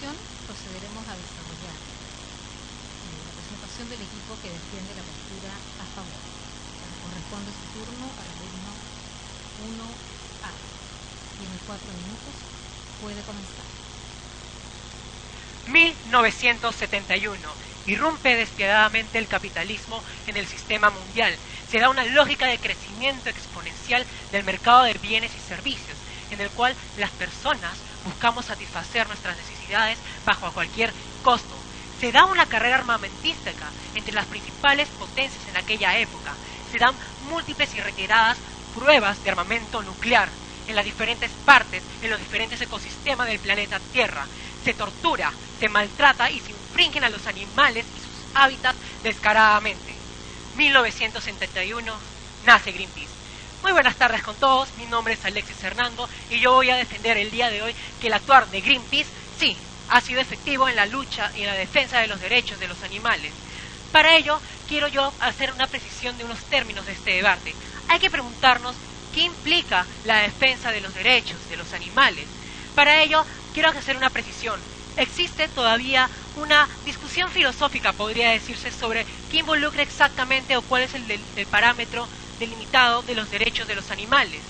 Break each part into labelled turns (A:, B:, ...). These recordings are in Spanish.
A: continuación procederemos a desarrollar la presentación del equipo que defiende la postura a favor. Corresponde su turno al alumno 1A. Tiene 4 minutos. Puede comenzar.
B: 1971. Irrumpe despiadadamente el capitalismo en el sistema mundial. Se da una lógica de crecimiento exponencial del mercado de bienes y servicios, en el cual las personas buscamos satisfacer nuestras necesidades bajo cualquier costo. Se da una carrera armamentística entre las principales potencias en aquella época. Se dan múltiples y reiteradas pruebas de armamento nuclear en las diferentes partes, en los diferentes ecosistemas del planeta Tierra. Se tortura, se maltrata y se infringen a los animales y sus hábitats descaradamente. 1971 nace Greenpeace. Muy buenas tardes con todos, mi nombre es Alexis Hernando y yo voy a defender el día de hoy que el actuar de Greenpeace, sí, ha sido efectivo en la lucha y en la defensa de los derechos de los animales. Para ello, quiero yo hacer una precisión de unos términos de este debate. Hay que preguntarnos qué implica la defensa de los derechos de los animales. Para ello, quiero hacer una precisión. Existe todavía una discusión filosófica, podría decirse, sobre qué involucra exactamente o cuál es el parámetro delimitado de los derechos de los animales.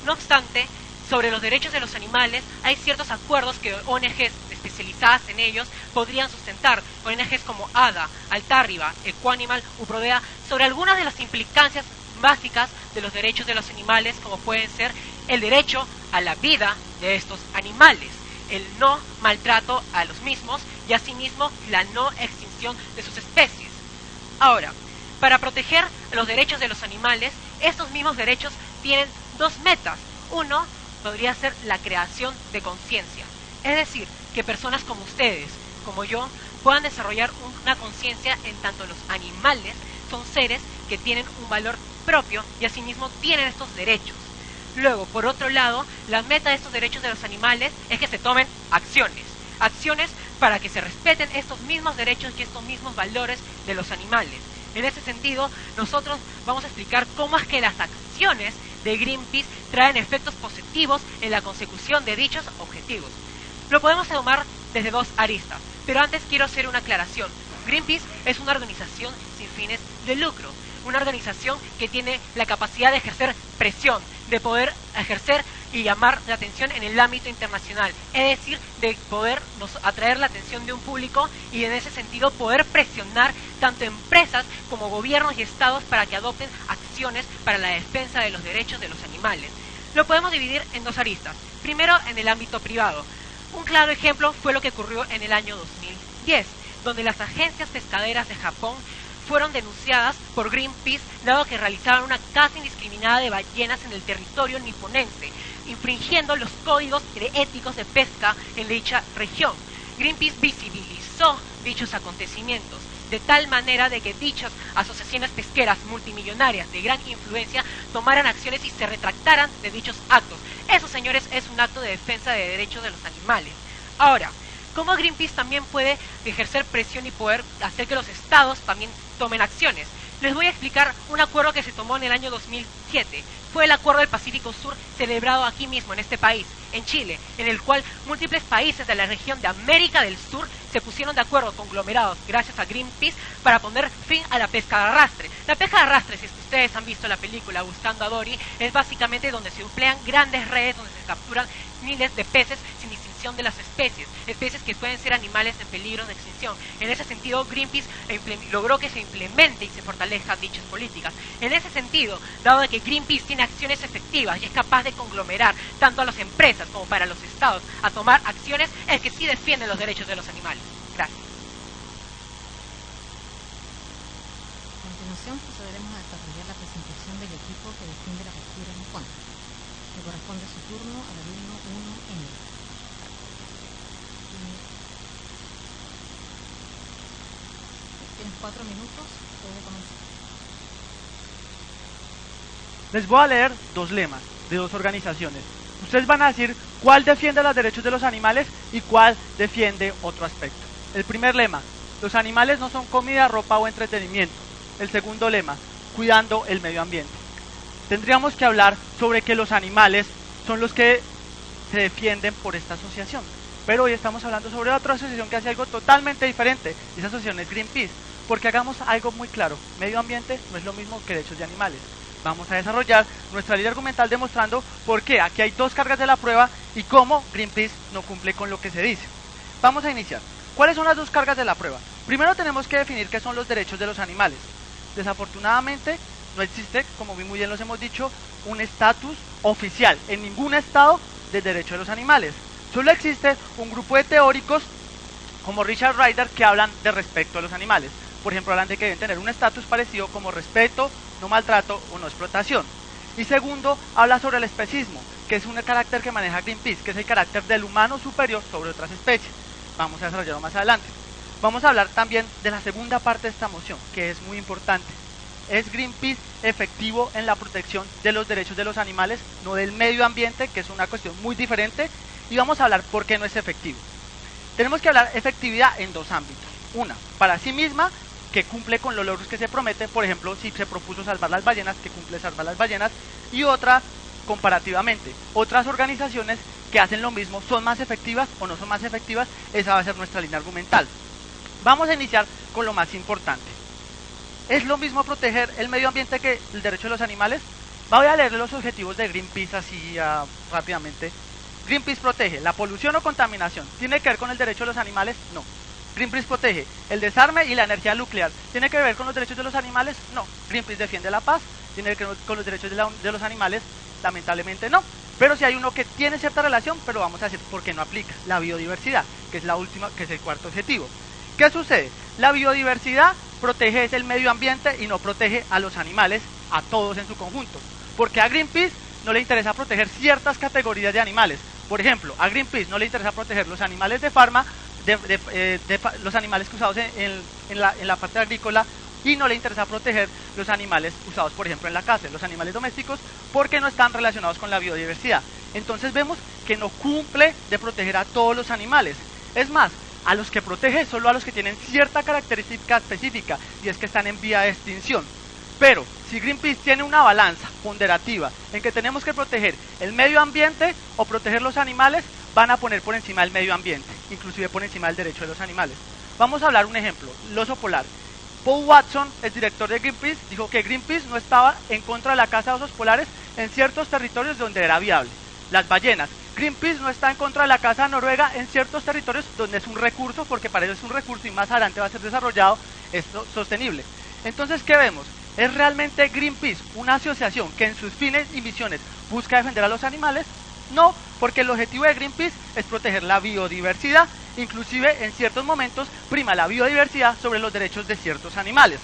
B: No obstante, sobre los derechos de los animales hay ciertos acuerdos que ONGs especializadas en ellos podrían sustentar, ONGs como ADA, Altárriba, Equanimal, UPRODEA, sobre algunas de las implicancias básicas de los derechos de los animales, como pueden ser el derecho a la vida de estos animales, el no maltrato a los mismos y asimismo la no extinción de sus especies. Ahora, para proteger los derechos de los animales, estos mismos derechos tienen dos metas. Uno podría ser la creación de conciencia, es decir, que personas como ustedes, como yo, puedan desarrollar una conciencia en tanto los animales son seres que tienen un valor propio y asimismo tienen estos derechos. Luego, por otro lado, la meta de estos derechos de los animales es que se tomen acciones para que se respeten estos mismos derechos y estos mismos valores de los animales. En ese sentido, nosotros vamos a explicar cómo es que las acciones de Greenpeace traen efectos positivos en la consecución de dichos objetivos. Lo podemos tomar desde dos aristas, pero antes quiero hacer una aclaración. Greenpeace es una organización sin fines de lucro, una organización que tiene la capacidad de ejercer presión, de poder ejercer y llamar la atención en el ámbito internacional, es decir, de poder atraer la atención de un público y en ese sentido poder presionar tanto empresas como gobiernos y estados para que adopten acciones para la defensa de los derechos de los animales. Lo podemos dividir en dos aristas. Primero, en el ámbito privado. Un claro ejemplo fue lo que ocurrió en el año 2010, donde las agencias pescaderas de Japón fueron denunciadas por Greenpeace, dado que realizaban una caza indiscriminada de ballenas en el territorio niponense, infringiendo los códigos éticos de pesca en dicha región. Greenpeace visibilizó dichos acontecimientos, de tal manera de que dichas asociaciones pesqueras multimillonarias de gran influencia tomaran acciones y se retractaran de dichos actos. Eso, señores, es un acto de defensa de derechos de los animales. Ahora, ¿cómo Greenpeace también puede ejercer presión y poder hacer que los estados también tomen acciones? Les voy a explicar un acuerdo que se tomó en el año 2007. Fue el Acuerdo del Pacífico Sur, celebrado aquí mismo, en este país, en Chile, en el cual múltiples países de la región de América del Sur se pusieron de acuerdo, conglomerados, gracias a Greenpeace, para poner fin a la pesca de arrastre. La pesca de arrastre, si ustedes han visto la película Buscando a Dory, es básicamente donde se emplean grandes redes, donde se capturan miles de peces sin distinción de las especies que pueden ser animales en peligro de extinción. En ese sentido, Greenpeace logró que se implemente y se fortalezcan dichas políticas. En ese sentido, dado de que Greenpeace tiene acciones efectivas y es capaz de conglomerar tanto a las empresas como para los estados a tomar acciones, es que sí defiende los derechos de los animales. Gracias.
A: A continuación procederemos a desarrollar la presentación del equipo que defiende la postura en contra. Le corresponde su turno al alumno 1N. Tienes 4 minutos, puede comenzar.
C: Les voy a leer dos lemas de dos organizaciones. Ustedes van a decir cuál defiende los derechos de los animales y cuál defiende otro aspecto. El primer lema: los animales no son comida, ropa o entretenimiento. El segundo lema: cuidando el medio ambiente. Tendríamos que hablar sobre que los animales son los que se defienden por esta asociación. Pero hoy estamos hablando sobre otra asociación que hace algo totalmente diferente, y esa asociación es Greenpeace, porque hagamos algo muy claro: medio ambiente no es lo mismo que derechos de animales. Vamos a desarrollar nuestra línea argumental demostrando por qué aquí hay dos cargas de la prueba y cómo Greenpeace no cumple con lo que se dice. Vamos a iniciar. ¿Cuáles son las dos cargas de la prueba? Primero tenemos que definir qué son los derechos de los animales. Desafortunadamente no existe, como muy bien los hemos dicho, un estatus oficial en ningún estado de derecho de los animales. Solo existe un grupo de teóricos como Richard Ryder que hablan de respeto a los animales. Por ejemplo, hablan de que deben tener un estatus parecido como respeto, no maltrato o no explotación. Y segundo, habla sobre el especismo, que es un carácter que maneja Greenpeace, que es el carácter del humano superior sobre otras especies. Vamos a desarrollarlo más adelante. Vamos a hablar también de la segunda parte de esta moción, que es muy importante. ¿Es Greenpeace efectivo en la protección de los derechos de los animales, no del medio ambiente, que es una cuestión muy diferente? Y vamos a hablar por qué no es efectivo. Tenemos que hablar efectividad en dos ámbitos. Una, para sí misma, que cumple con los logros que se promete. Por ejemplo, si se propuso salvar las ballenas, que cumple salvar las ballenas. Y otra, comparativamente, otras organizaciones que hacen lo mismo, ¿son más efectivas o no son más efectivas? Esa va a ser nuestra línea argumental. Vamos a iniciar con lo más importante. ¿Es lo mismo proteger el medio ambiente que el derecho de los animales? Voy a leer los objetivos de Greenpeace así rápidamente. Greenpeace protege la polución o contaminación. ¿Tiene que ver con el derecho de los animales? No. Greenpeace protege el desarme y la energía nuclear. ¿Tiene que ver con los derechos de los animales? No. Greenpeace defiende la paz. ¿Tiene que ver con los derechos de los animales? Lamentablemente no. Pero sí hay uno que tiene cierta relación, pero vamos a decir por qué no aplica. La biodiversidad, que es la última, que es el cuarto objetivo. ¿Qué sucede? La biodiversidad protege el medio ambiente y no protege a los animales, a todos en su conjunto. Porque a Greenpeace no le interesa proteger ciertas categorías de animales. Por ejemplo, a Greenpeace no le interesa proteger los animales de farma, los animales usados en la parte agrícola, y no le interesa proteger los animales usados, por ejemplo, en la casa, los animales domésticos, porque no están relacionados con la biodiversidad. Entonces vemos que no cumple de proteger a todos los animales. Es más, a los que protege solo a los que tienen cierta característica específica, y es que están en vía de extinción. Pero si Greenpeace tiene una balanza ponderativa en que tenemos que proteger el medio ambiente o proteger los animales, van a poner por encima del medio ambiente, inclusive por encima del derecho de los animales. Vamos a hablar un ejemplo: el oso polar. Paul Watson, el director de Greenpeace, dijo que Greenpeace no estaba en contra de la caza de osos polares en ciertos territorios donde era viable. Las ballenas. Greenpeace no está en contra de la caza noruega en ciertos territorios donde es un recurso, porque para ellos es un recurso y más adelante va a ser desarrollado, esto sostenible. Entonces, ¿qué vemos? ¿Es realmente Greenpeace una asociación que en sus fines y misiones busca defender a los animales? No, porque el objetivo de Greenpeace es proteger la biodiversidad. Inclusive en ciertos momentos prima la biodiversidad sobre los derechos de ciertos animales.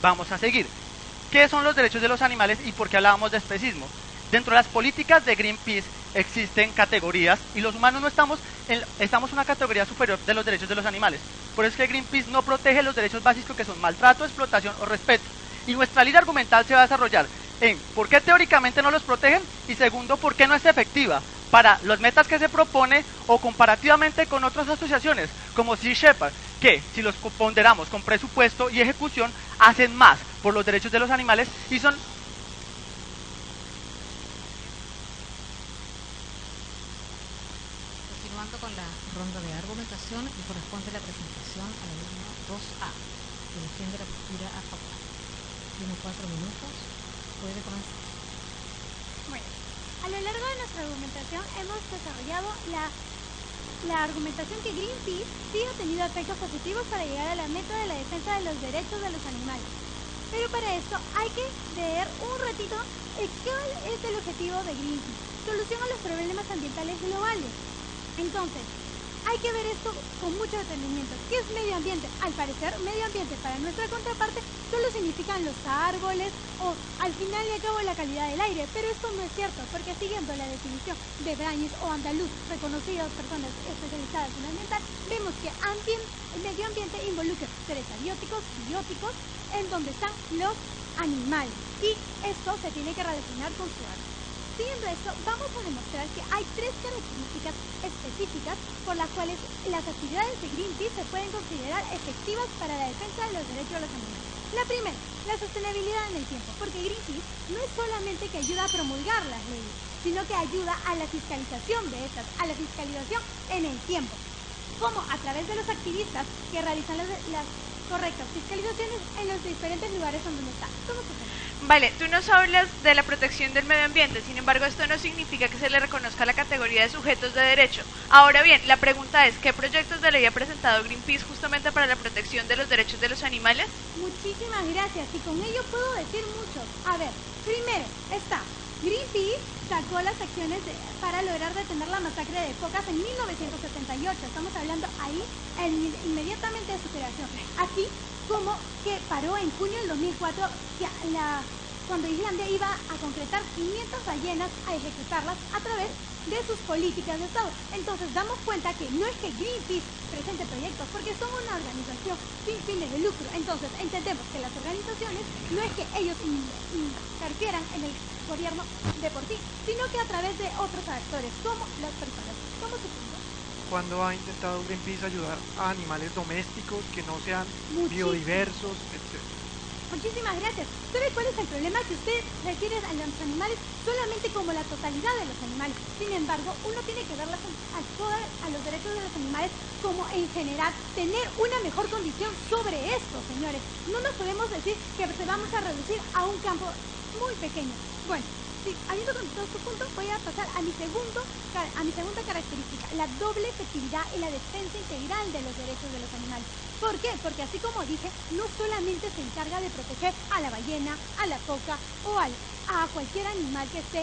C: Vamos a seguir. ¿Qué son los derechos de los animales y por qué hablábamos de especismo? Dentro de las políticas de Greenpeace existen categorías y los humanos no estamos en una categoría superior de los derechos de los animales. Por eso es que Greenpeace no protege los derechos básicos, que son maltrato, explotación o respeto. Y nuestra línea argumental se va a desarrollar en por qué teóricamente no los protegen y segundo, por qué no es efectiva para las metas que se propone o comparativamente con otras asociaciones como Sea Shepherd, que si los ponderamos con presupuesto y ejecución hacen más por los derechos de los animales y son...
A: Continuando con la ronda de argumentación, y corresponde la presentación al alumno 2A, que defiende la postura a favor. Tiene 4 minutos, puede comenzar.
D: Bueno, a lo largo de nuestra argumentación hemos desarrollado la argumentación que Greenpeace sí ha tenido efectos positivos para llegar a la meta de la defensa de los derechos de los animales. Pero para esto hay que ver un ratito cuál es el objetivo de Greenpeace: solución a los problemas ambientales globales. Entonces, hay que ver esto con mucho detenimiento. ¿Qué es medio ambiente? Al parecer, medio ambiente para nuestra contraparte solo significan los árboles o al final y al cabo la calidad del aire, pero esto no es cierto, porque siguiendo la definición de Brañes o Andaluz, reconocidas personas especializadas en ambiental, vemos que el medio ambiente involucra seres abióticos, bióticos, en donde están los animales, y esto se tiene que relacionar con su arte. Siguiendo esto, vamos a demostrar que hay 3 características específicas por las cuales las actividades de Greenpeace se pueden considerar efectivas para la defensa de los derechos de los animales. La primera, la sostenibilidad en el tiempo, porque Greenpeace no es solamente que ayuda a promulgar las leyes, sino que ayuda a la fiscalización de estas, a la fiscalización en el tiempo, como a través de los activistas que realizan las correctas fiscalizaciones en los diferentes lugares donde está. ¿Cómo se llama?
E: Vale, tú nos hablas de la protección del medio ambiente, sin embargo esto no significa que se le reconozca la categoría de sujetos de derecho. Ahora bien, la pregunta es, ¿qué proyectos de ley ha presentado Greenpeace justamente para la protección de los derechos de los animales?
D: Muchísimas gracias, y con ello puedo decir mucho. A ver, primero está, Greenpeace sacó las acciones para lograr detener la masacre de focas en 1978, estamos hablando ahí inmediatamente de su creación, así como que paró en junio del 2004 cuando Islandia iba a concretar 500 ballenas a ejecutarlas a través de sus políticas de Estado. Entonces damos cuenta que no es que Greenpeace presente proyectos, porque son una organización sin fines de lucro. Entonces entendemos que las organizaciones no es que ellos interfieran en el gobierno de por sí, sino que a través de otros actores, como las personas. ¿Cómo se entiende?
F: ¿Cuándo ha intentado Greenpeace ayudar a animales domésticos que no sean biodiversos, etcétera?
D: Muchísimas gracias. ¿Sabe cuál es el problema? Que usted refiere a los animales solamente como la totalidad de los animales. Sin embargo, uno tiene que ver a los derechos de los animales como en general tener una mejor condición sobre esto, señores. No nos podemos decir que se vamos a reducir a un campo muy pequeño. Bueno, sí, habiendo contestado su punto, voy a pasar a mi segunda característica, la doble efectividad y la defensa integral de los derechos de los animales. ¿Por qué? Porque así como dije, no solamente se encarga de proteger a la ballena, a la foca o a cualquier animal que esté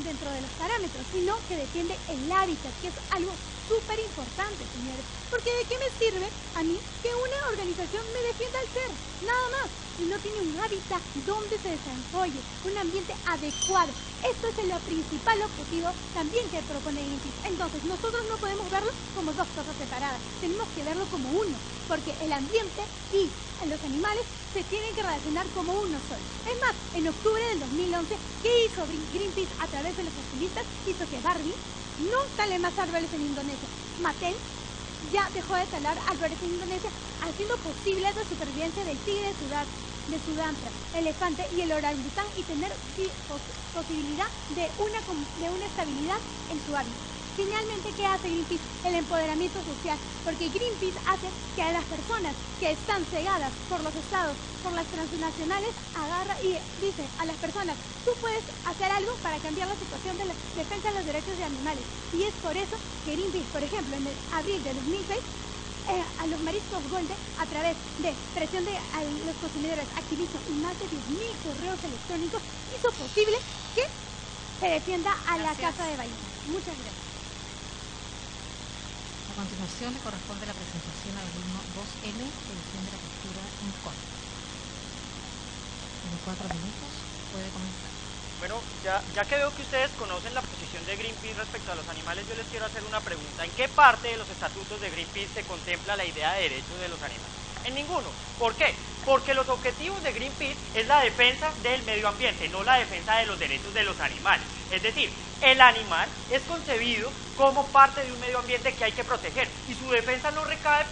D: dentro de los parámetros, sino que defiende el hábitat, que es algo súper importante, señores. Porque ¿de qué me sirve a mí que una organización me defienda al ser? Nada más. Y no tiene un hábitat donde se desarrolle, un ambiente adecuado. Esto es el principal objetivo también que propone Greenpeace. Entonces, nosotros no podemos verlo como dos cosas separadas. Tenemos que verlo como uno, porque el ambiente y los animales se tienen que relacionar como uno solo. Es más, en octubre del 2011, ¿qué hizo Greenpeace a través de los activistas? Hizo que Barbie no tale más árboles en Indonesia. Mattel ya dejó de talar árboles en Indonesia, haciendo posible la supervivencia del tigre de Sudamtra, elefante y el orangután, y tener posibilidad de una estabilidad en su hábitat. Finalmente, ¿qué hace Greenpeace? El empoderamiento social, porque Greenpeace hace que a las personas que están cegadas por los estados, por las transnacionales, agarra y dice a las personas, tú puedes hacer algo para cambiar la situación de la defensa de los derechos de animales. Y es por eso que Greenpeace, por ejemplo, en el abril de 2006, a los mariscos Golden, a través de presión de los consumidores, activismo y más de 10.000 correos electrónicos, hizo posible que se defienda a la caza de ballenas. Muchas gracias.
A: A continuación le corresponde la presentación al alumno 2M que defiende la postura en contra. En 4 minutos puede comenzar.
G: Bueno, ya que veo que ustedes conocen la posición de Greenpeace respecto a los animales, yo les quiero hacer una pregunta. ¿En qué parte de los estatutos de Greenpeace se contempla la idea de derechos de los animales? En ninguno. ¿Por qué? Porque los objetivos de Greenpeace es la defensa del medio ambiente, no la defensa de los derechos de los animales. Es decir, el animal es concebido como parte de un medio ambiente que hay que proteger, y su defensa no recae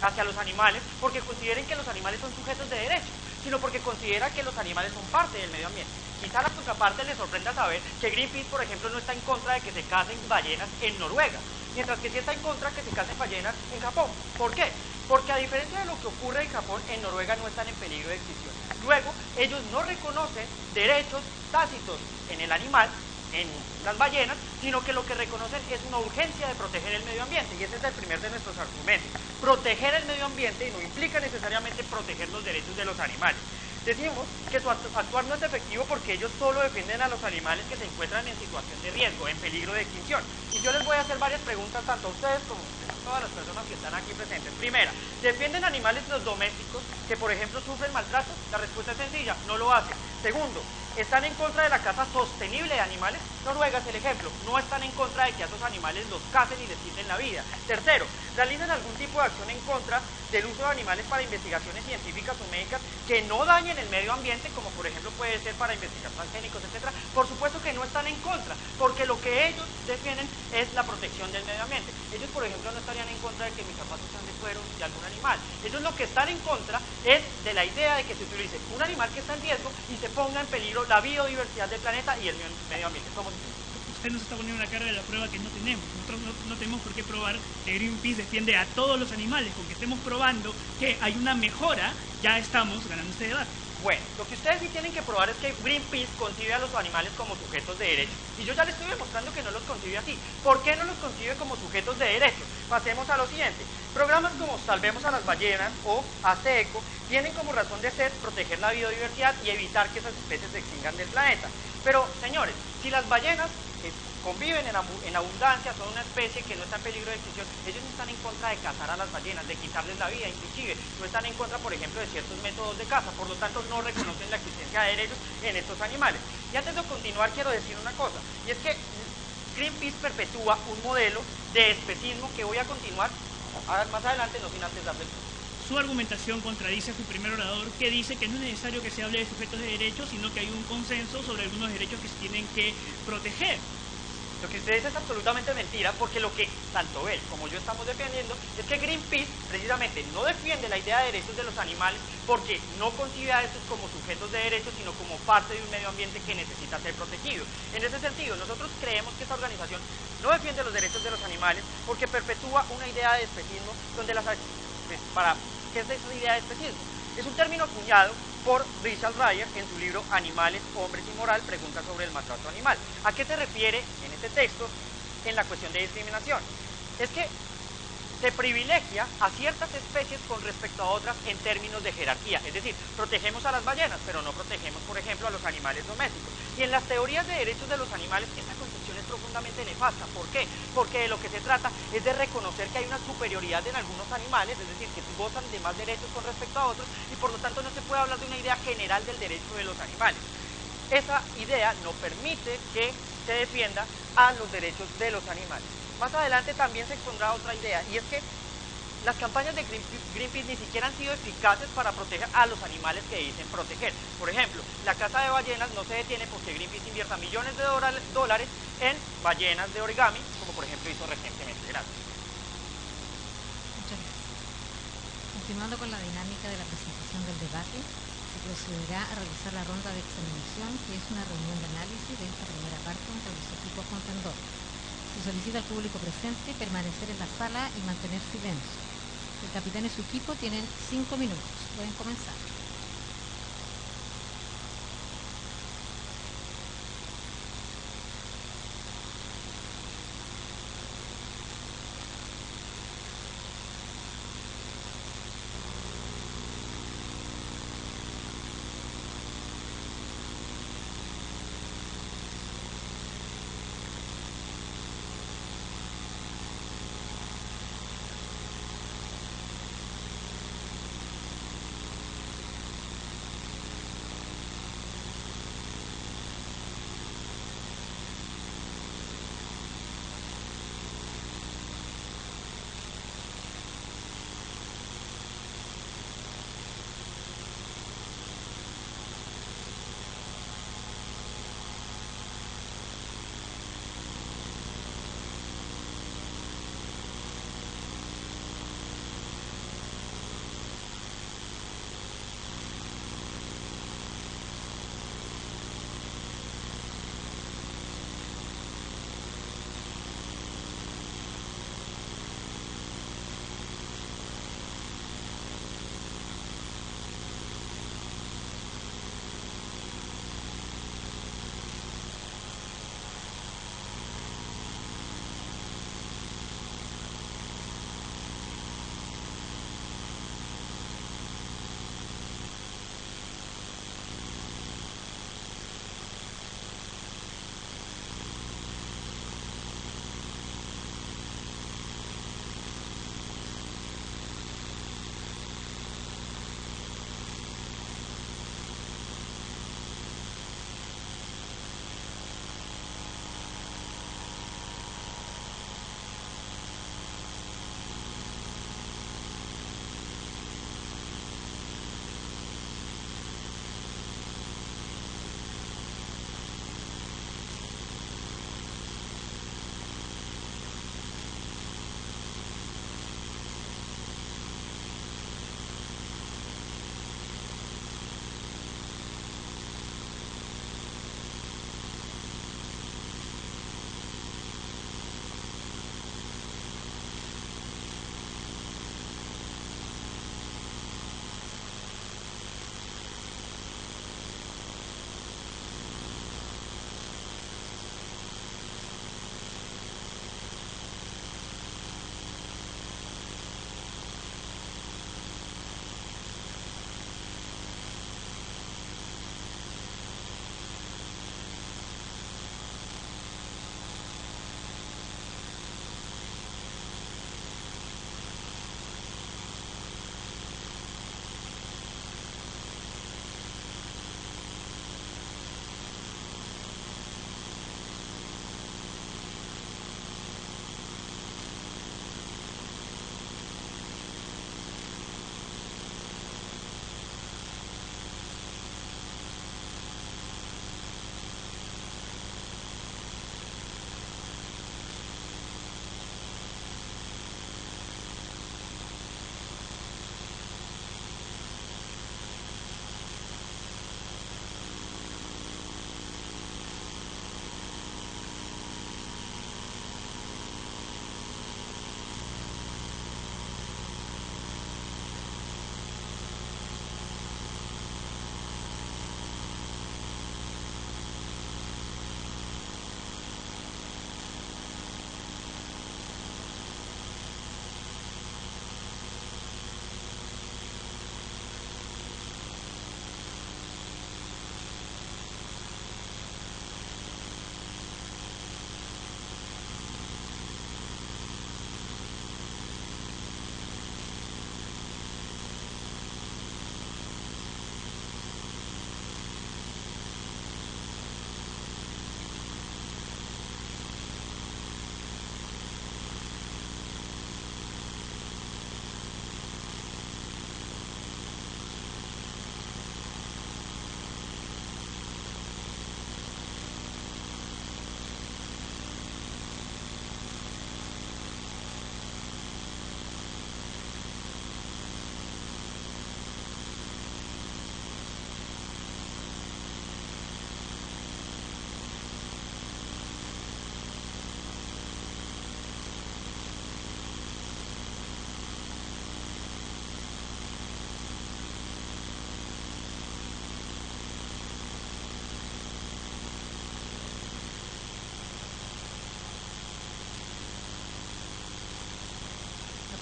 G: hacia los animales porque consideren que los animales son sujetos de derecho, sino porque consideran que los animales son parte del medio ambiente. Quizá a la contraparte les sorprenda saber que Greenpeace, por ejemplo, no está en contra de que se cacen ballenas en Noruega, mientras que sí está en contra de que se cacen ballenas en Japón. ¿Por qué? Porque a diferencia de lo que ocurre en Japón, en Noruega no están en peligro de extinción. Luego, ellos no reconocen derechos tácitos en el animal, en las ballenas, sino que lo que reconocen es una urgencia de proteger el medio ambiente, y ese es el primer de nuestros argumentos. Proteger el medio ambiente no implica necesariamente proteger los derechos de los animales. Decimos que su actuar no es efectivo porque ellos solo defienden a los animales que se encuentran en situación de riesgo, en peligro de extinción. Y yo les voy a hacer varias preguntas, tanto a ustedes como a todas las personas que están aquí presentes. Primera, ¿defienden animales los domésticos que, por ejemplo, sufren maltrato? La respuesta es sencilla, no lo hacen. Segundo, ¿están en contra de la caza sostenible de animales? Noruega es el ejemplo, no están en contra de que a esos animales los cacen y les quiten la vida. Tercero, ¿realizan algún tipo de acción en contra del uso de animales para investigaciones científicas o médicas que no dañen el medio ambiente, como por ejemplo puede ser para investigar transgénicos, etcétera? Por supuesto que no están en contra, porque lo que ellos defienden es la protección del medio ambiente. Ellos, por ejemplo, no estarían en contra de que mis zapatos sean de cuero de algún animal. Ellos lo que están en contra es de la idea de que se utilice un animal que está en riesgo y se ponga en peligro la biodiversidad del planeta y el medio ambiente. ¿Cómo se entiende?
H: Usted nos está poniendo una carga de la prueba que no tenemos. Nosotros no tenemos por qué probar que Greenpeace defiende a todos los animales. Con que estemos probando que hay una mejora, ya estamos ganando este debate.
G: Bueno, lo que ustedes sí tienen que probar es que Greenpeace concibe a los animales como sujetos de derecho. Y yo ya les estoy demostrando que no los concibe así. ¿Por qué no los concibe como sujetos de derecho? Pasemos a lo siguiente. Programas como Salvemos a las ballenas o ASECO tienen como razón de ser proteger la biodiversidad y evitar que esas especies se extingan del planeta. Pero, señores, si las ballenas conviven en abundancia, son una especie que no está en peligro de extinción, ellos no están en contra de cazar a las ballenas, de quitarles la vida, inclusive no están en contra, por ejemplo, de ciertos métodos de caza, por lo tanto no reconocen la existencia de derechos en estos animales. Y antes de continuar quiero decir una cosa, y es que Greenpeace perpetúa un modelo de especismo que voy a continuar más adelante, no sin antes darle el punto.
H: Su argumentación contradice a su primer orador, que dice que no es necesario que se hable de sujetos de derechos, sino que hay un consenso sobre algunos derechos que se tienen que proteger.
G: Lo que usted dice es absolutamente mentira, porque lo que tanto él como yo estamos defendiendo es que Greenpeace precisamente no defiende la idea de derechos de los animales porque no concibe a estos como sujetos de derechos, sino como parte de un medio ambiente que necesita ser protegido. En ese sentido, nosotros creemos que esta organización no defiende los derechos de los animales porque perpetúa una idea de especismo donde ¿qué es esa idea de especismo? Es un término acuñado por Richard Ryer en su libro Animales, Hombres y Moral, preguntas sobre el maltrato animal. ¿A qué se refiere en este texto en la cuestión de discriminación? Es que se privilegia a ciertas especies con respecto a otras en términos de jerarquía. Es decir, protegemos a las ballenas, pero no protegemos, por ejemplo, a los animales domésticos. Y en las teorías de derechos de los animales, esta concepción es profundamente nefasta. ¿Por qué? Porque de lo que se trata es de reconocer que hay una superioridad en algunos animales, es decir, que gozan de más derechos con respecto a otros, y por lo tanto no se puede hablar de una idea general del derecho de los animales. Esa idea no permite que se defienda a los derechos de los animales. Más adelante también se expondrá otra idea, y es que las campañas de Greenpeace ni siquiera han sido eficaces para proteger a los animales que dicen proteger. Por ejemplo, la caza de ballenas no se detiene porque Greenpeace invierta millones de dólares en ballenas de origami, como por ejemplo hizo recientemente. Gracias.
A: Muchas gracias. Continuando con la dinámica de la presentación del debate, se procederá a realizar la ronda de examinación, que es una reunión de análisis de esta primera parte entre los equipos contendores. Se solicita al público presente permanecer en la sala y mantener silencio. El capitán y su equipo tienen 5 minutos. Pueden comenzar.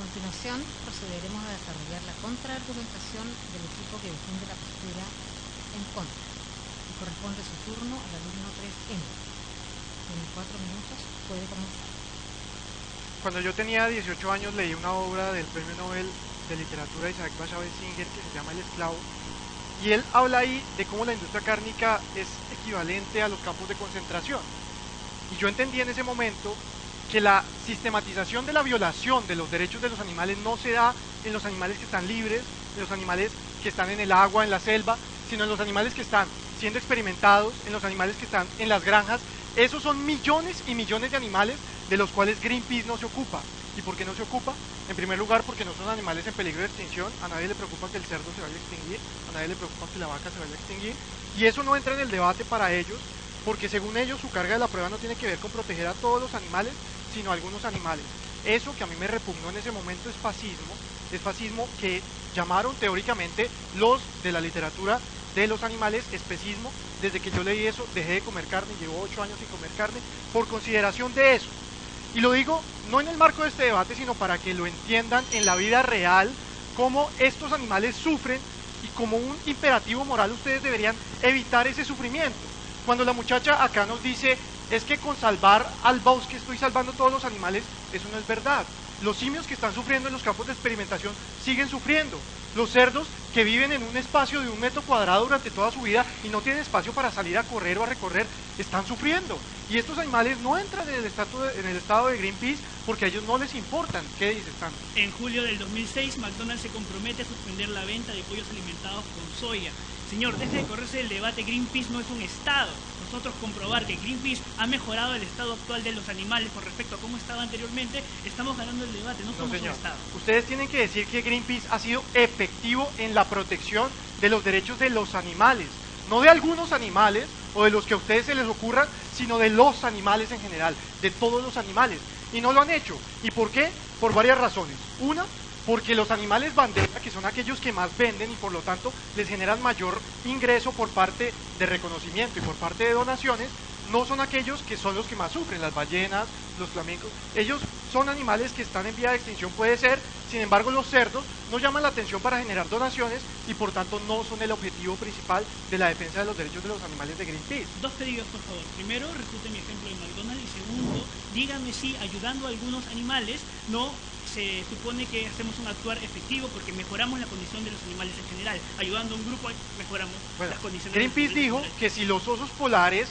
A: continuación procederemos a desarrollar la contraargumentación del equipo que defiende la postura en contra. Y corresponde su turno al alumno 3M. En 4 minutos puede comenzar.
F: Cuando yo tenía 18 años leí una obra del premio Nobel de literatura Isaac Bashevis Singer que se llama El esclavo, y él habla ahí de cómo la industria cárnica es equivalente a los campos de concentración. Y yo entendí en ese momento que la sistematización de la violación de los derechos de los animales no se da en los animales que están libres, en los animales que están en el agua, en la selva, sino en los animales que están siendo experimentados, en los animales que están en las granjas. Esos son millones y millones de animales de los cuales Greenpeace no se ocupa. ¿Y por qué no se ocupa? En primer lugar, porque no son animales en peligro de extinción. A nadie le preocupa que el cerdo se vaya a extinguir, a nadie le preocupa que la vaca se vaya a extinguir, y eso no entra en el debate para ellos, porque según ellos su carga de la prueba no tiene que ver con proteger a todos los animales, sino a algunos animales. Eso que a mí me repugnó en ese momento es fascismo que llamaron teóricamente los de la literatura de los animales especismo. Desde que yo leí eso dejé de comer carne, llevo 8 años sin comer carne por consideración de eso. Y lo digo no en el marco de este debate, sino para que lo entiendan en la vida real, cómo estos animales sufren y como un imperativo moral ustedes deberían evitar ese sufrimiento. Cuando la muchacha acá nos dice, es que con salvar al bosque estoy salvando todos los animales, eso no es verdad. Los simios que están sufriendo en los campos de experimentación siguen sufriendo. Los cerdos que viven en un espacio de 1 metro cuadrado durante toda su vida y no tienen espacio para salir a correr o a recorrer, están sufriendo. Y estos animales no entran en el estado de Greenpeace porque a ellos no les importan. ¿Qué dices, Sandro?
H: En julio del 2006, McDonald's se compromete a suspender la venta de pollos alimentados con soya. Señor, deje de correrse el debate. Greenpeace no es un estado. Nosotros comprobar que Greenpeace ha mejorado el estado actual de los animales con respecto a cómo estaba anteriormente, estamos ganando el debate, no somos un estado.
F: Ustedes tienen que decir que Greenpeace ha sido efectivo en la protección de los derechos de los animales, no de algunos animales o de los que a ustedes se les ocurran, sino de los animales en general, de todos los animales. Y no lo han hecho. ¿Y por qué? Por varias razones. Una, porque los animales bandera, que son aquellos que más venden y por lo tanto les generan mayor ingreso por parte de reconocimiento y por parte de donaciones, no son aquellos que son los que más sufren, las ballenas, los flamencos. Ellos son animales que están en vía de extinción, puede ser. Sin embargo, los cerdos no llaman la atención para generar donaciones y por tanto no son el objetivo principal de la defensa de los derechos de los animales de Greenpeace.
H: 2 pedidos, por favor. Primero, refute mi ejemplo de McDonald's, y segundo, dígame si ayudando a algunos animales no se supone que hacemos un actuar efectivo porque mejoramos la condición de los animales en general. Ayudando a un grupo mejoramos las condiciones.
F: Greenpeace dijo que si los osos polares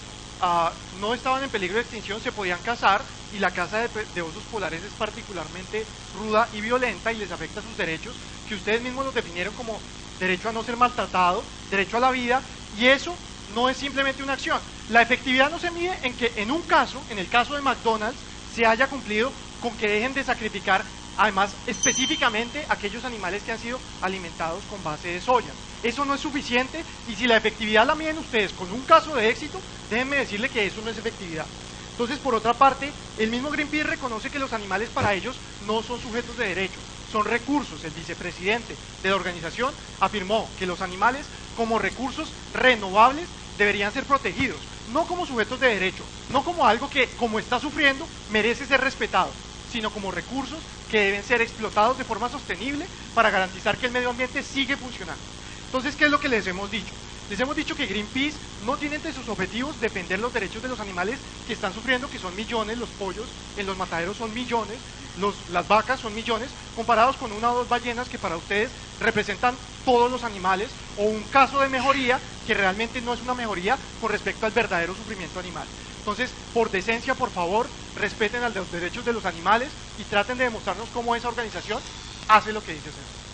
F: no estaban en peligro de extinción se podían cazar, y la caza de osos polares es particularmente ruda y violenta y les afecta sus derechos, que ustedes mismos los definieron como derecho a no ser maltratado, derecho a la vida, y eso no es simplemente una acción. La efectividad no se mide en que en un caso, en el caso de McDonald's, se haya cumplido con que dejen de sacrificar, además específicamente, aquellos animales que han sido alimentados con base de soya. Eso no es suficiente, y si la efectividad la miden ustedes con un caso de éxito, déjenme decirle que eso no es efectividad. Entonces, por otra parte, el mismo Greenpeace reconoce que los animales para ellos no son sujetos de derecho, son recursos. El vicepresidente de la organización afirmó que los animales, como recursos renovables, deberían ser protegidos, no como sujetos de derecho, no como algo que, como está sufriendo, merece ser respetado, sino como recursos que deben ser explotados de forma sostenible para garantizar que el medio ambiente sigue funcionando. Entonces, ¿qué es lo que les hemos dicho? Les hemos dicho que Greenpeace no tiene entre sus objetivos defender los derechos de los animales que están sufriendo, que son millones. Los pollos en los mataderos son millones, las vacas son millones, comparados con 1 o 2 ballenas que para ustedes representan todos los animales, o un caso de mejoría que realmente no es una mejoría con respecto al verdadero sufrimiento animal. Entonces, por decencia, por favor, respeten a los derechos de los animales y traten de demostrarnos cómo esa organización hace lo que dice hacer.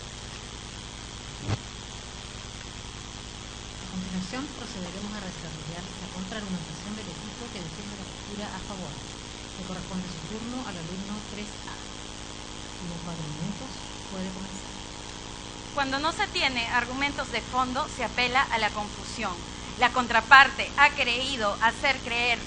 A: A continuación, procederemos a desarrollar la contraargumentación del equipo que defiende la postura a favor, que corresponde su turno al alumno 3A. Y en 4 minutos puede comenzar.
I: Cuando no se tiene argumentos de fondo, se apela a la confusión. La contraparte ha querido hacer creer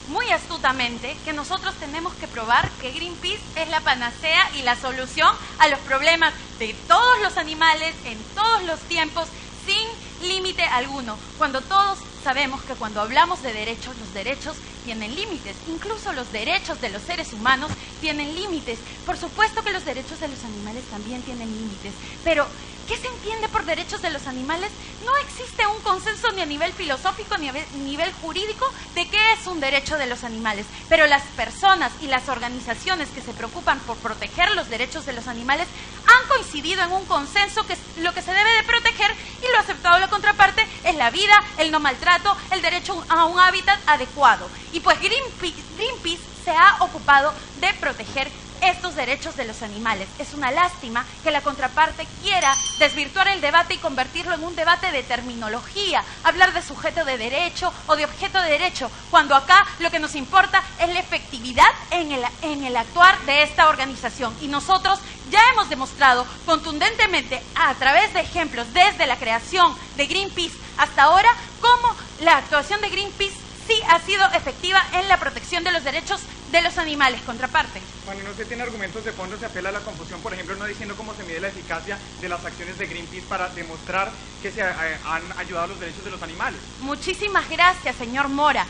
I: muy astutamente que nosotros tenemos que probar que Greenpeace es la panacea y la solución a los problemas de todos los animales en todos los tiempos, sin límite alguno, cuando todos sabemos que cuando hablamos de derechos, los derechos tienen límites, incluso los derechos de los seres humanos tienen límites. Por supuesto que los derechos de los animales también tienen límites, pero ¿qué se entiende por derechos de los animales? No existe un consenso ni a nivel filosófico ni a nivel jurídico de qué es un derecho de los animales, pero las personas y las organizaciones que se preocupan por proteger los derechos de los animales han coincidido en un consenso que lo que se debe de proteger, y lo aceptado la contraparte, es la vida, el no maltrato, el derecho a un hábitat adecuado. Y pues Greenpeace se ha ocupado de proteger estos derechos de los animales. Es una lástima que la contraparte quiera desvirtuar el debate y convertirlo en un debate de terminología, hablar de sujeto de derecho o de objeto de derecho, cuando acá lo que nos importa es la efectividad en el actuar de esta organización. Y nosotros ya hemos demostrado contundentemente a través de ejemplos desde la creación de Greenpeace hasta ahora cómo la actuación de Greenpeace sí ha sido efectiva en la protección de los derechos de los animales. Contraparte.
J: Cuando no se tiene argumentos de fondo, se apela a la confusión, por ejemplo, no diciendo cómo se mide la eficacia de las acciones de Greenpeace para demostrar que se han ayudado a los derechos de los animales.
I: Muchísimas gracias, señor Mora.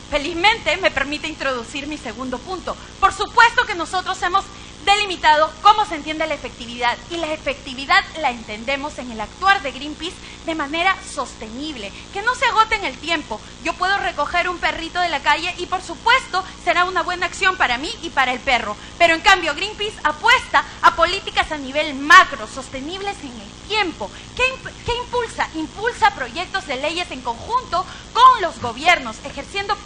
I: Felizmente me permite introducir mi segundo punto. Por supuesto que nosotros hemos delimitado cómo se entiende la efectividad, y la efectividad la entendemos en el actuar de Greenpeace de manera sostenible, que no se agote en el tiempo. Yo puedo recoger un perrito de la calle y por supuesto será una buena acción para mí y para el perro, pero en cambio Greenpeace apuesta a políticas a nivel macro, sostenibles en el tiempo. ¿Qué impulsa? Impulsa proyectos de leyes en conjunto con los gobiernos, ejerciendo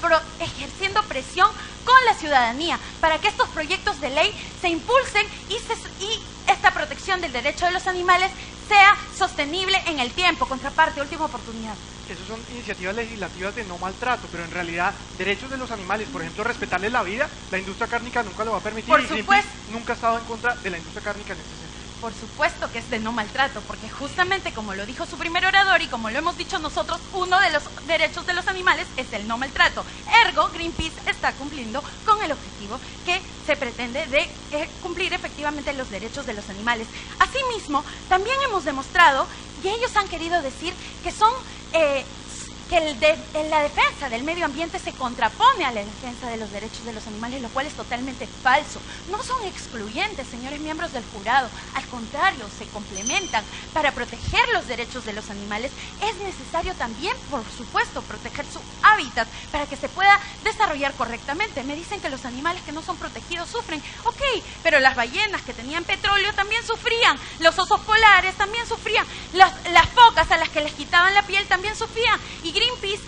I: presión con la ciudadanía para que estos proyectos de ley se impulsen y esta protección del derecho de los animales sea sostenible en el tiempo. Contraparte, última oportunidad.
F: Esas son iniciativas legislativas de no maltrato, pero en realidad derechos de los animales, por ejemplo, respetarles la vida, la industria cárnica nunca lo va a permitir.
I: Por
F: y
I: supuesto.
F: Nunca ha estado en contra de la industria cárnica en este sentido.
I: Por supuesto que es de no maltrato, porque justamente como lo dijo su primer orador y como lo hemos dicho nosotros, uno de los derechos de los animales es el no maltrato. Ergo, Greenpeace está cumpliendo con el objetivo que se pretende de cumplir efectivamente los derechos de los animales. Asimismo, también hemos demostrado, y ellos han querido decir que son que la defensa del medio ambiente se contrapone a la defensa de los derechos de los animales, lo cual es totalmente falso. No son excluyentes, señores miembros del jurado, al contrario, se complementan. Para proteger los derechos de los animales es necesario también, por supuesto, proteger su hábitat para que se pueda desarrollar correctamente. Me dicen que los animales que no son protegidos sufren, ok, pero las ballenas que tenían petróleo también sufrían, los osos polares también sufrían, las focas a las que les quitaban la piel también sufrían, y Greenpeace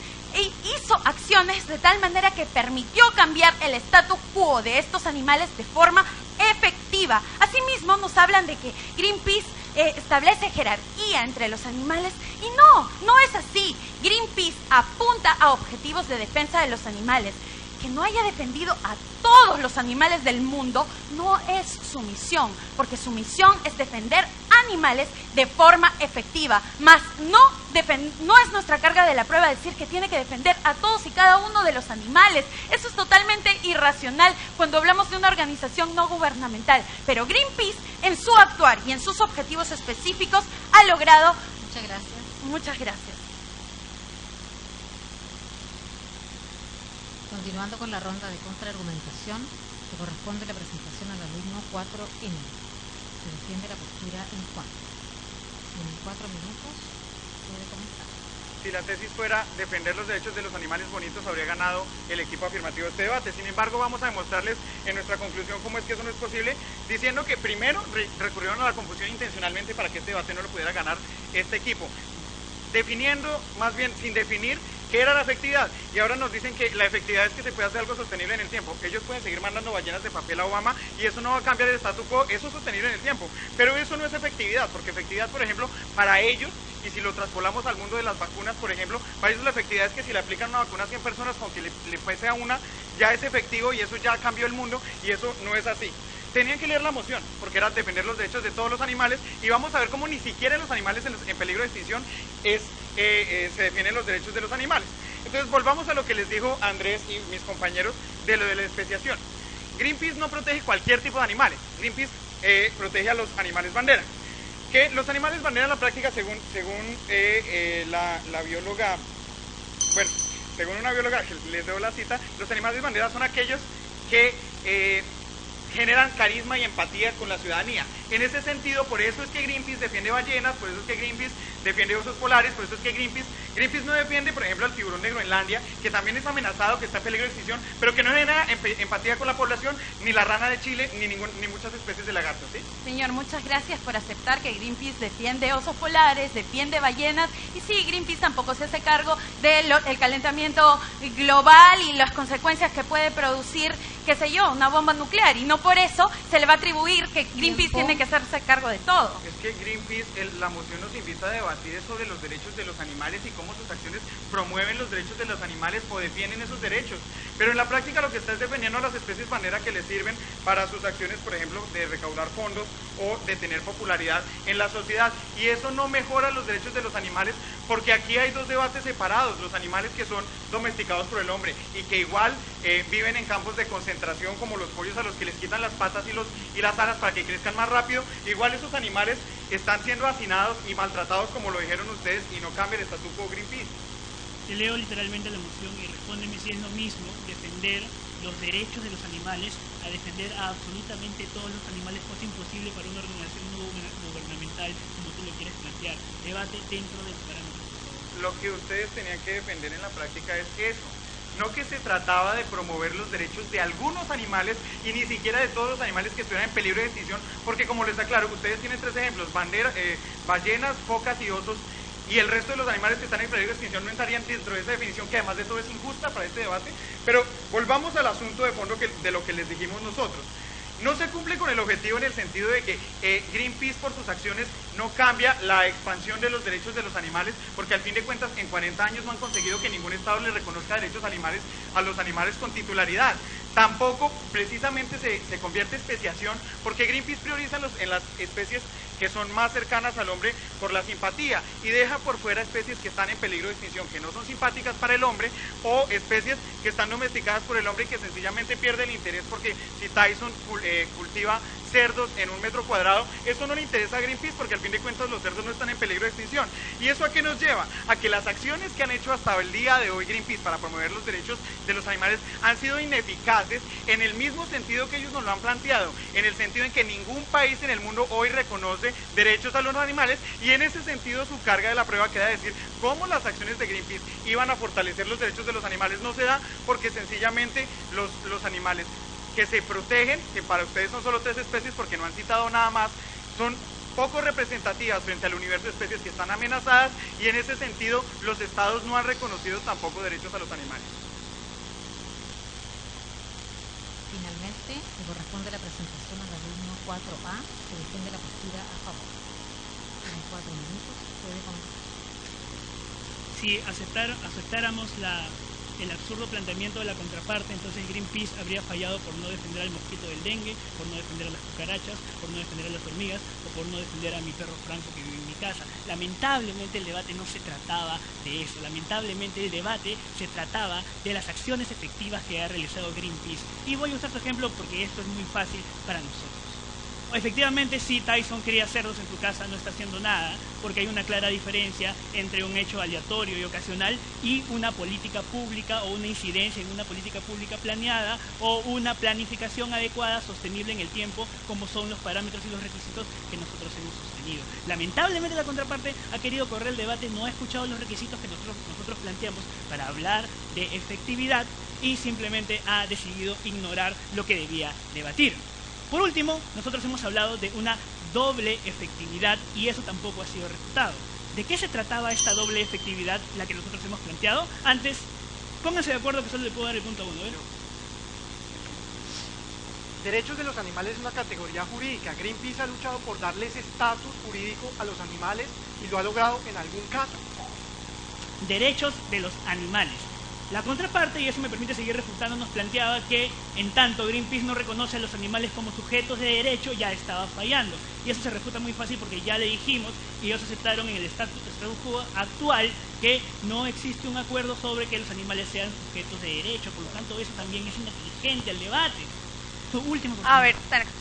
I: hizo acciones de tal manera que permitió cambiar el status quo de estos animales de forma efectiva. Asimismo, nos hablan de que Greenpeace establece jerarquía entre los animales, y no es así. Greenpeace apunta a objetivos de defensa de los animales. Que no haya defendido a todos los animales del mundo no es su misión, porque su misión es defender animales de forma efectiva, mas no es nuestra carga de la prueba decir que tiene que defender a todos y cada uno de los animales. Eso es totalmente irracional cuando hablamos de una organización no gubernamental, pero Greenpeace en su actuar y en sus objetivos específicos ha logrado...
A: Muchas gracias.
I: Muchas gracias.
A: Continuando con la ronda de contraargumentación, que corresponde a la presentación al alumno 4N. Se defiende la postura en cuanto. En 4 minutos puede comenzar.
J: Si la tesis fuera defender los derechos de los animales bonitos, habría ganado el equipo afirmativo de este debate. Sin embargo, vamos a demostrarles en nuestra conclusión cómo es que eso no es posible, diciendo que primero recurrieron a la confusión intencionalmente para que este debate no lo pudiera ganar este equipo. Definiendo, más bien sin definir, qué era la efectividad, y ahora nos dicen que la efectividad es que se puede hacer algo sostenible en el tiempo. Ellos pueden seguir mandando ballenas de papel a Obama y eso no va a cambiar el statu quo, eso es sostenible en el tiempo, pero eso no es efectividad, porque efectividad, por ejemplo, para ellos, y si lo traspolamos al mundo de las vacunas, por ejemplo, para ellos la efectividad es que si le aplican una vacuna a 100 personas, con que le fuese a una, ya es efectivo y eso ya cambió el mundo, y eso no es así. Tenían que leer la moción, porque era defender los derechos de todos los animales, y vamos a ver cómo ni siquiera en los animales en peligro de extinción se defienden los derechos de los animales. Entonces volvamos a lo que les dijo Andrés y mis compañeros de lo de la especiación. Greenpeace no protege cualquier tipo de animales, Greenpeace protege a los animales bandera. Que los animales bandera en la práctica, según la bióloga, bueno, según una bióloga, que les doy la cita, los animales bandera son aquellos que generan carisma y empatía con la ciudadanía. En ese sentido, por eso es que Greenpeace defiende ballenas, por eso es que Greenpeace defiende osos polares, por eso es que Greenpeace no defiende, por ejemplo, al tiburón de Groenlandia, que también es amenazado, que está en peligro de extinción, pero que no genera empatía con la población, ni la rana de Chile, ni muchas especies de lagartos, ¿sí?
I: Señor, muchas gracias por aceptar que Greenpeace defiende osos polares, defiende ballenas, y sí, Greenpeace tampoco se hace cargo del calentamiento global y las consecuencias que puede producir, qué sé yo, una bomba nuclear, y no por eso se le va a atribuir que Greenpeace tiene que hacerse cargo de todo.
J: Es que Greenpeace, la moción nos invita a debatir sobre los derechos de los animales y cómo sus acciones promueven los derechos de los animales o defienden esos derechos, pero en la práctica lo que está es defendiendo a las especies bandera que les sirven para sus acciones, por ejemplo, de recaudar fondos o de tener popularidad en la sociedad, y eso no mejora los derechos de los animales, porque aquí hay dos debates separados: los animales que son domesticados por el hombre y que igual viven en campos de concentración, como los pollos a los que les quitan las patas y las alas para que crezcan más rápido, igual esos animales están siendo hacinados y maltratados, como lo dijeron ustedes, y no cambia el statu quo Greenpeace.
H: Te leo literalmente la moción y respóndeme si es lo mismo defender los derechos de los animales a defender a absolutamente todos los animales, cosa imposible para una organización no gubernamental como tú lo quieres plantear. Debate dentro de los parámetros.
J: Lo que ustedes tenían que defender en la práctica es eso, no que se trataba de promover los derechos de algunos animales y ni siquiera de todos los animales que estuvieran en peligro de extinción, porque como les aclaro, ustedes tienen tres ejemplos: ballenas, focas y osos, y el resto de los animales que están en peligro de extinción no entrarían dentro de esa definición, que además de todo es injusta para este debate. Pero volvamos al asunto de fondo de lo que les dijimos nosotros. No se cumple con el objetivo en el sentido de que Greenpeace por sus acciones no cambia la expansión de los derechos de los animales, porque al fin de cuentas en 40 años no han conseguido que ningún estado le reconozca derechos a los animales con titularidad. Tampoco precisamente se convierte en especiación, porque Greenpeace prioriza en las especies que son más cercanas al hombre por la simpatía y deja por fuera especies que están en peligro de extinción, que no son simpáticas para el hombre, o especies que están domesticadas por el hombre y que sencillamente pierde el interés, porque si Tyson cultiva cerdos en 1 metro cuadrado, eso no le interesa a Greenpeace, porque al fin de cuentas los cerdos no están en peligro de extinción. ¿Y eso a qué nos lleva? A que las acciones que han hecho hasta el día de hoy Greenpeace para promover los derechos de los animales han sido ineficaces, en el mismo sentido que ellos nos lo han planteado, en el sentido en que ningún país en el mundo hoy reconoce derechos a los animales, y en ese sentido su carga de la prueba queda decir cómo las acciones de Greenpeace iban a fortalecer los derechos de los animales. No se da, porque sencillamente los animales que se protegen, que para ustedes son solo 3 especies porque no han citado nada más, son poco representativas frente al universo de especies que están amenazadas, y en ese sentido los estados no han reconocido tampoco derechos a los animales.
A: Finalmente, le corresponde la presentación al alumno 4A, que defiende la postura a favor. En 4 minutos puede comentar.
H: Si aceptáramos el absurdo planteamiento de la contraparte, entonces Greenpeace habría fallado por no defender al mosquito del dengue, por no defender a las cucarachas, por no defender a las hormigas o por no defender a mi perro Franco que vive en mi casa. Lamentablemente el debate no se trataba de eso, lamentablemente el debate se trataba de las acciones efectivas que ha realizado Greenpeace. Y voy a usar tu ejemplo porque esto es muy fácil para nosotros. Efectivamente, si Tyson cría cerdos en tu casa, no está haciendo nada, porque hay una clara diferencia entre un hecho aleatorio y ocasional y una política pública o una incidencia en una política pública planeada o una planificación adecuada, sostenible en el tiempo, como son los parámetros y los requisitos que nosotros hemos sostenido. Lamentablemente la contraparte ha querido correr el debate, no ha escuchado los requisitos que nosotros planteamos para hablar de efectividad y simplemente ha decidido ignorar lo que debía debatir. Por último, nosotros hemos hablado de una doble efectividad y eso tampoco ha sido refutado. ¿De qué se trataba esta doble efectividad, la que nosotros hemos planteado? Antes, pónganse de acuerdo que solo le puedo dar el punto a uno, ¿ven?
F: Derechos de los animales es una categoría jurídica. Greenpeace ha luchado por darles estatus jurídico a los animales y lo ha logrado en algún caso.
H: Derechos de los animales. La contraparte, y eso me permite seguir refutando, nos planteaba que en tanto Greenpeace no reconoce a los animales como sujetos de derecho, ya estaba fallando. Y eso se refuta muy fácil porque ya le dijimos y ellos aceptaron en el status quo actual que no existe un acuerdo sobre que los animales sean sujetos de derecho. Por lo tanto, eso también es ineficiente al debate. Tu último comentario.
E: A ver,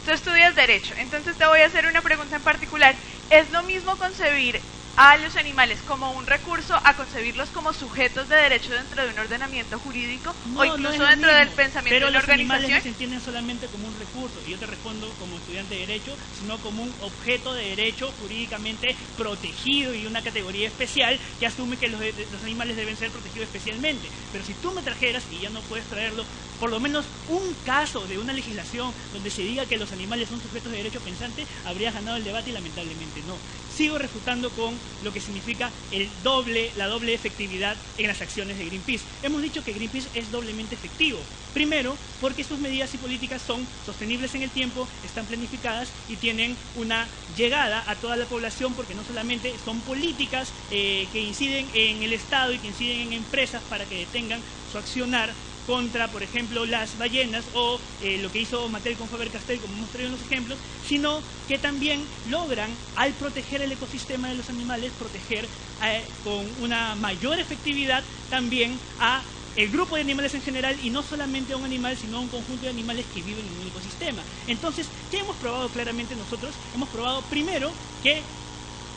E: tú estudias Derecho, entonces te voy a hacer una pregunta en particular. ¿Es lo mismo concebir a los animales como un recurso, a concebirlos como sujetos de derecho dentro de un ordenamiento jurídico o incluso dentro del pensamiento de la organización?
H: Pero los animales no se entienden solamente como un recurso, y yo te respondo como estudiante de derecho, sino como un objeto de derecho jurídicamente protegido y una categoría especial que asume que los animales deben ser protegidos especialmente. Pero si tú me trajeras, y ya no puedes traerlo, por lo menos un caso de una legislación donde se diga que los animales son sujetos de derecho pensante, habrías ganado el debate y lamentablemente no. Sigo refutando con lo que significa la doble efectividad en las acciones de Greenpeace. Hemos dicho que Greenpeace es doblemente efectivo. Primero, porque sus medidas y políticas son sostenibles en el tiempo, están planificadas y tienen una llegada a toda la población, porque no solamente son políticas que inciden en el Estado y que inciden en empresas para que detengan su accionar contra, por ejemplo, las ballenas o lo que hizo Mattel con Faber-Castell, como hemos traído en los ejemplos, sino que también logran, al proteger el ecosistema de los animales, proteger con una mayor efectividad también a el grupo de animales en general, y no solamente a un animal, sino a un conjunto de animales que viven en un ecosistema. Entonces, ¿qué hemos probado claramente nosotros? Hemos probado primero que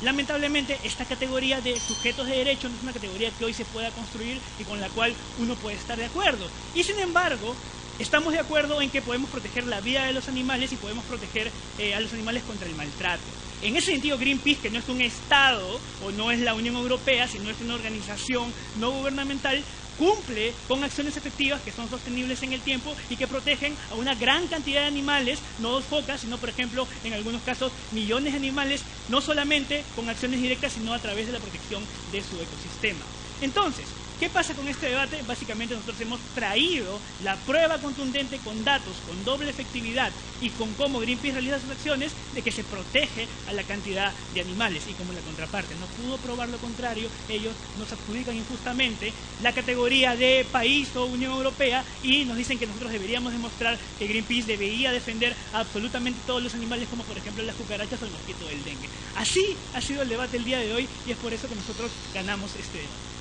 H: lamentablemente esta categoría de sujetos de derecho no es una categoría que hoy se pueda construir y con la cual uno puede estar de acuerdo. Y sin embargo, estamos de acuerdo en que podemos proteger la vida de los animales y podemos proteger a los animales contra el maltrato. En ese sentido, Greenpeace, que no es un Estado o no es la Unión Europea, sino es una organización no gubernamental, cumple con acciones efectivas que son sostenibles en el tiempo y que protegen a una gran cantidad de animales, no 2 focas, sino por ejemplo en algunos casos millones de animales, no solamente con acciones directas, sino a través de la protección de su ecosistema. Entonces, ¿qué pasa con este debate? Básicamente nosotros hemos traído la prueba contundente con datos, con doble efectividad y con cómo Greenpeace realiza sus acciones de que se protege a la cantidad de animales, y como la contraparte no pudo probar lo contrario, ellos nos adjudican injustamente la categoría de país o Unión Europea y nos dicen que nosotros deberíamos demostrar que Greenpeace debería defender a absolutamente todos los animales, como por ejemplo las cucarachas o el mosquito del dengue. Así ha sido el debate el día de hoy y es por eso que nosotros ganamos este debate.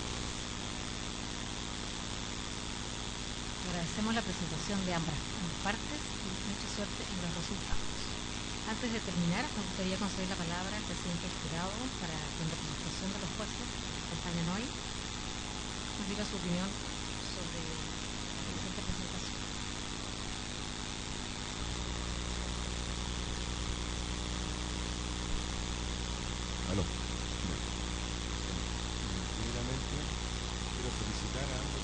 A: Agradecemos la presentación de ambas partes y mucha suerte en los resultados. Antes de terminar, me gustaría conceder la palabra al presidente del jurado para que en representación de los jueces que nos acompañan hoy nos diga su opinión sobre la presente presentación.
K: Aló. Primeramente, quiero felicitar a ambos.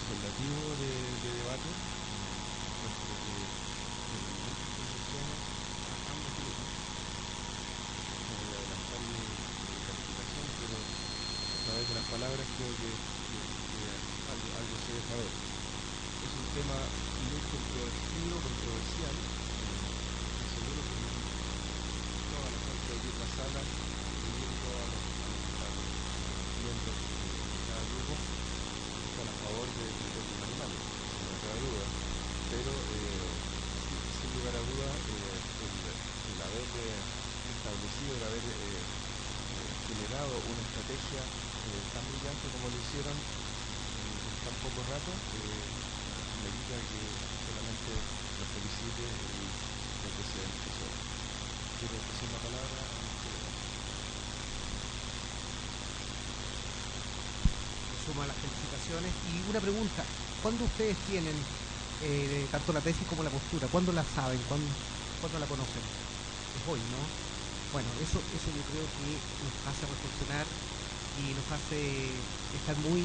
K: Superlativo de debate, puesto que desde muchas concepciones ambos grupos. No voy a adelantar mi calificación, pero a través de las palabras creo que algo se deja ver. Es un tema muy controversial. Estoy seguro que toda la gente de aquí en la sala, incluyendo a los miembros de cada grupo, a favor de los animales, sin lugar a duda, pero sin lugar a duda el haber establecido, el haber generado una estrategia tan brillante como lo hicieron en tan poco rato, me indica que solamente los felicite y lo que se empezó. Quiero decir la palabra.
L: Suma las felicitaciones. Y una pregunta, ¿cuándo ustedes tienen tanto la tesis como la postura? ¿Cuándo la saben? ¿Cuándo la conocen? Es hoy, ¿no? Bueno, eso yo creo que nos hace reflexionar y nos hace estar muy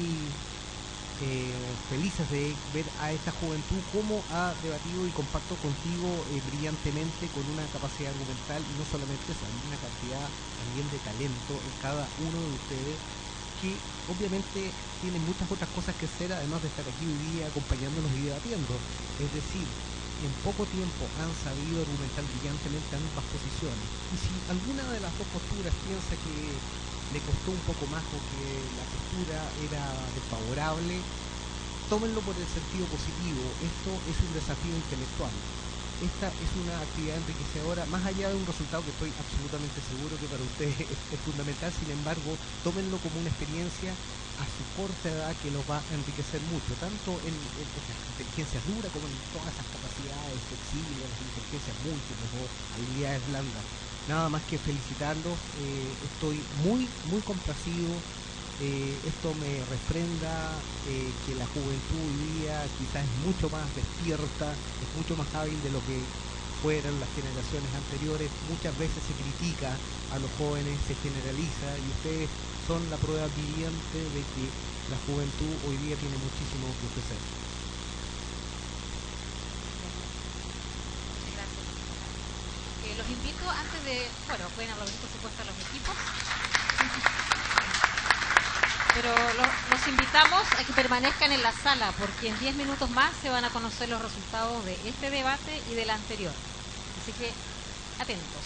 L: felices de ver a esta juventud cómo ha debatido, y comparto contigo brillantemente, con una capacidad argumental, y no solamente eso, hay una cantidad también de talento en cada uno de ustedes, que obviamente tienen muchas otras cosas que hacer, además de estar aquí hoy día acompañándonos y debatiendo. Es decir, en poco tiempo han sabido argumentar brillantemente ambas posiciones. Y si alguna de las dos posturas piensa que le costó un poco más o que la postura era desfavorable, tómenlo por el sentido positivo. Esto es un desafío intelectual. Esta es una actividad enriquecedora, más allá de un resultado que estoy absolutamente seguro que para ustedes es fundamental. Sin embargo, tómenlo como una experiencia a su corta edad que los va a enriquecer mucho, tanto en las inteligencias duras como en todas esas capacidades flexibles, las inteligencias múltiples o habilidades blandas. nada más que felicitarlos. Estoy muy complacido. Esto me refrenda que la juventud hoy día quizás es mucho más despierta, es mucho más hábil de lo que fueron las generaciones anteriores. Muchas veces se critica a los jóvenes, se generaliza, y ustedes son la prueba viviente de que la juventud hoy día tiene muchísimo que ofrecer.
A: Los invito antes de, bueno, pueden aplaudir por supuesto a los equipos, pero los invitamos a que permanezcan en la sala, porque en 10 minutos más se van a conocer los resultados de este debate y del anterior. Así que, atentos.